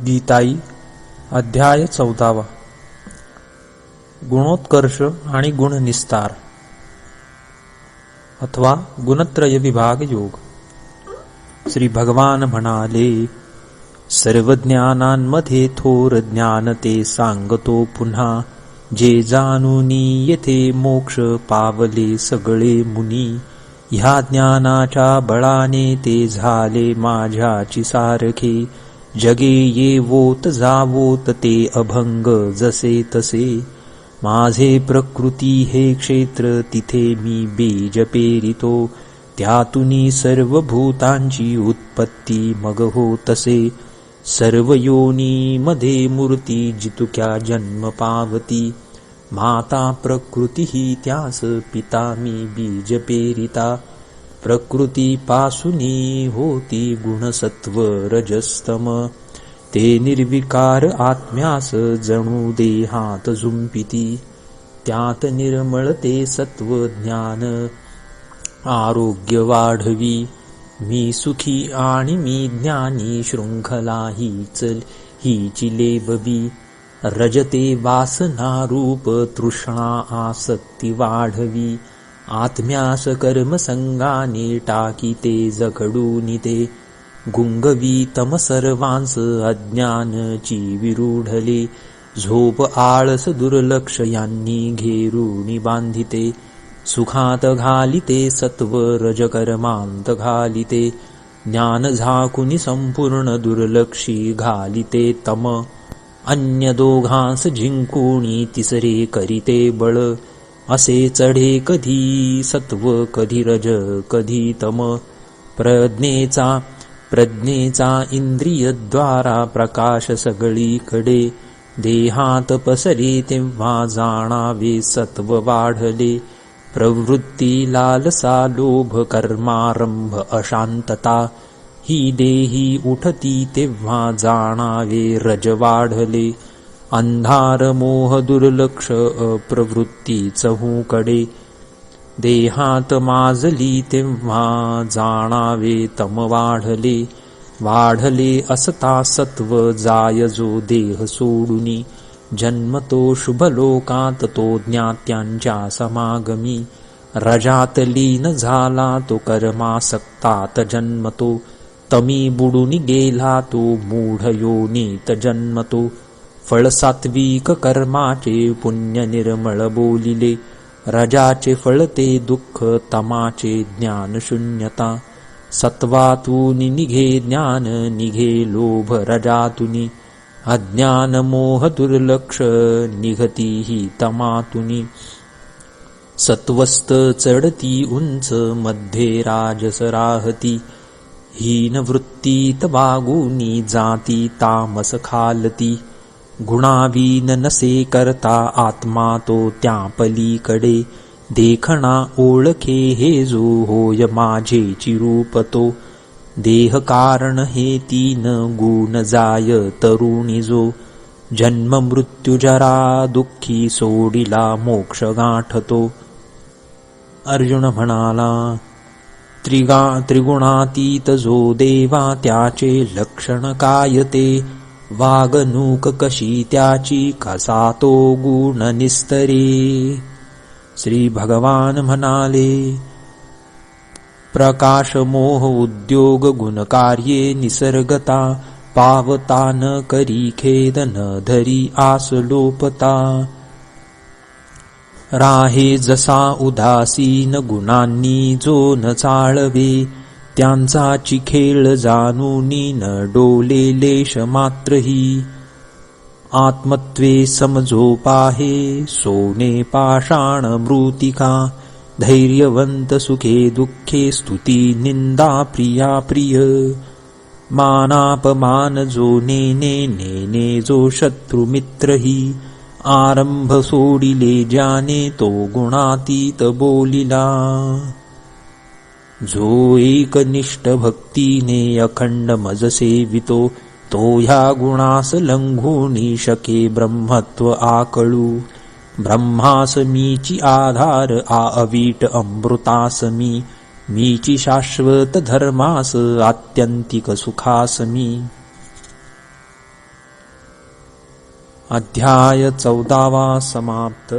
गीताई अध्याय 14 गुणोत्कर्ष आणि गुणनिस्तार अथवा गुणत्रय विभाग योग. श्री भगवान म्हणाले, सर्व ज्ञानांमध्ये थोर ज्ञान ते सांगतो पुन्हा, जे जाणूनी येथे मोक्ष पावले सगळे मुनी. ह्या ज्ञानाच्या बळाने ते झाले माझ्याची सारखे, जगे येवोत जावोत ते अभंग जसे तसे. माझे प्रकृती हे क्षेत्र तिथे मी बीज पेरितो, त्यातुनी सर्व भूतांची उत्पत्ती मग हो तसे. सर्व योनीमध्ये मूर्ती जितुक्या जन्म पावती, माता प्रकृती ही त्यास पिता मी बीज पेरिता. प्रकृतीपासूनी होती गुणसत्व रजस्तम, ते निर्विकार आत्म्यास जणू देहात झुंपिती. त्यात निर्मळते सत्व ज्ञान आरोग्य वाढवी, मी सुखी आणि मी ज्ञानी शृंखला हीची लेववी. रजते वासना रूप तृष्णा आसक्ती वाढवी, आत्म्यास कर्मसंगाने टाकीते जखडूनि ते. गुंगवी तम सर्वांस अज्ञानची विरूढले, झोप आळस दुर्लक्ष यांनी घेरूनी बांधिते. सुखात घालिते सत्व रजकर्मांत घालिते, ज्ञान झाकुनी संपूर्ण दुर्लक्षी घालिते तम. अन्य दोघांस जिंकुनी तिसरे करीते बळ, असे चढे कधी सत्व कधी रज कधी तम. प्रज्ञेचा इंद्रियद्वारा प्रकाश सगळीकडे, देहात पसरे तेव्हा जाणावे सत्व वाढले. प्रवृत्ती लालसा लोभ कर्मारंभ अशांतता, ही देही उठती तेव्हा जाणावे रज वाढले. अंधार मोह दुर्लक्ष अप्रवृत्ती चहूकडे, देहात माजली तेव्हा जाणावे तम वाढले. वाढले असता सत्व जाय जो देह सोडुनी, जन्मतो शुभलोकात तो ज्ञात्यांच्या समागमी. रजात लीन झाला तो कर्मासक्तात जन्मतो, तमी बुडूनी गेला तो मूढ योनीत जन्मतो. फळ सात्विक कर्माचे पुण्य निर्मळ बोलिले, रजाचे फळ ते दुःख तमाचे ज्ञान शून्यता. सत्वातूनि निघे ज्ञान निघे लोभ रजातुनी, अज्ञान मोह दुर्लक्ष निघती ही तमातुनी. सत्वस्त चढती उंच मध्ये राजस राहती, हीन वृत्तीत वागूनी जाती तामस खालती. गुणावीन नसे करता आत्मा तो त्या पलीकडे, देखणा ओळखे हे जो होय माझेची रूप तो. देह कारण हे तीन गुण जाय तरुणी जो, जन्म मृत्यू जरा दुःखी सोडिला मोक्ष गाठतो. अर्जुन म्हणाला, त्रिगुणातीत जो देवा त्याचे लक्षण काय ते. वागणूक कशी त्याची कसा तो गुण निस्तरे. श्री भगवान म्हणाले, प्रकाश मोह उद्योग गुणकार्ये निसर्गता. पावता न करी खेद न धरी आस लोपता. राहे जसा उदासीन गुणांनी जो न चाळवे, त्यांचा चिखेळ जाणूनी न डोले लेश मात्रही. आत्मत्वे समजो पाहे सोने पाषाण मृतिका, धैर्यवंत सुखे दुःखे स्तुती निंदा प्रिया प्रिय. मानापमान जो नेने नेने जो शत्रुमित्रही, आरंभ सोडिले ज्याने तो गुणातीत बोलिला. जो एकनिष्ठ भक्तीने अखंड मज सेवितो, तो ह्या गुणास लंघोनी शके ब्रह्मत्व आकळू. ब्रह्मासमीची आधार आ अवीट अमृतासमी, मीची शाश्वत धर्मास आत्यंतिक सुखासमी. अध्याय 14 समाप्त.